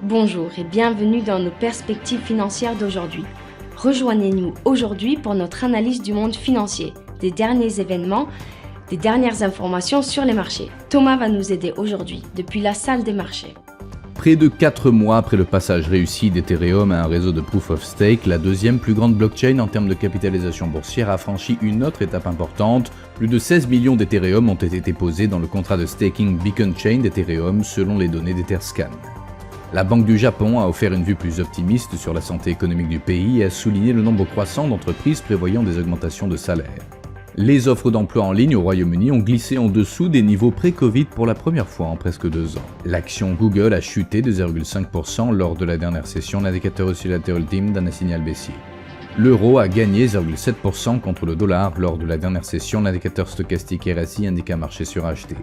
Bonjour et bienvenue dans nos perspectives financières d'aujourd'hui. Rejoignez-nous aujourd'hui pour notre analyse du monde financier, des derniers événements, des dernières informations sur les marchés. Thomas va nous aider aujourd'hui depuis la salle des marchés. Près de 4 mois après le passage réussi d'Ethereum à un réseau de Proof of Stake, la deuxième plus grande blockchain en termes de capitalisation boursière a franchi une autre étape importante. Plus de 16 millions d'Ethereum ont été posés dans le contrat de staking Beacon Chain d'Ethereum selon les données d'Etherscan. La Banque du Japon a offert une vue plus optimiste sur la santé économique du pays et a souligné le nombre croissant d'entreprises prévoyant des augmentations de salaire. Les offres d'emploi en ligne au Royaume-Uni ont glissé en dessous des niveaux pré-Covid pour la première fois en presque 2 ans. L'action Google a chuté de 0,5% lors de la dernière session, l'indicateur oscillateur ultime d'un signal baissier. L'euro a gagné 0,7% contre le dollar lors de la dernière session, l'indicateur stochastique RSI indique un marché suracheté.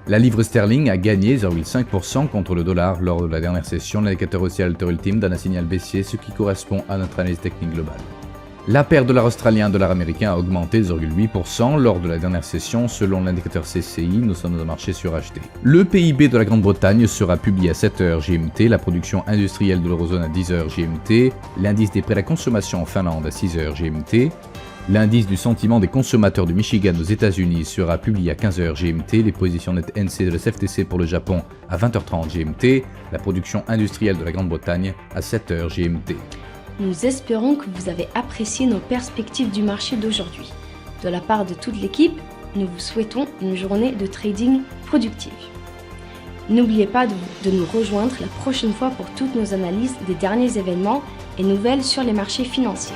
La livre sterling a gagné 0,5% contre le dollar lors de la dernière session, l'indicateur oscillateur ultime d'un signal baissier, ce qui correspond à notre analyse technique globale. La paire dollar australien dollar américain a augmenté de 0,8% lors de la dernière session selon l'indicateur CCI, nous sommes dans un marché suracheté. Le PIB de la Grande-Bretagne sera publié à 7h GMT, la production industrielle de l'eurozone à 10h GMT, l'indice des prix à la consommation en Finlande à 6h GMT, l'indice du sentiment des consommateurs du Michigan aux États-Unis sera publié à 15h GMT, les positions nettes NC de la CFTC pour le Japon à 20h30 GMT, la production industrielle de la Grande-Bretagne à 7h GMT. Nous espérons que vous avez apprécié nos perspectives du marché d'aujourd'hui. De la part de toute l'équipe, nous vous souhaitons une journée de trading productive. N'oubliez pas de nous rejoindre la prochaine fois pour toutes nos analyses des derniers événements et nouvelles sur les marchés financiers.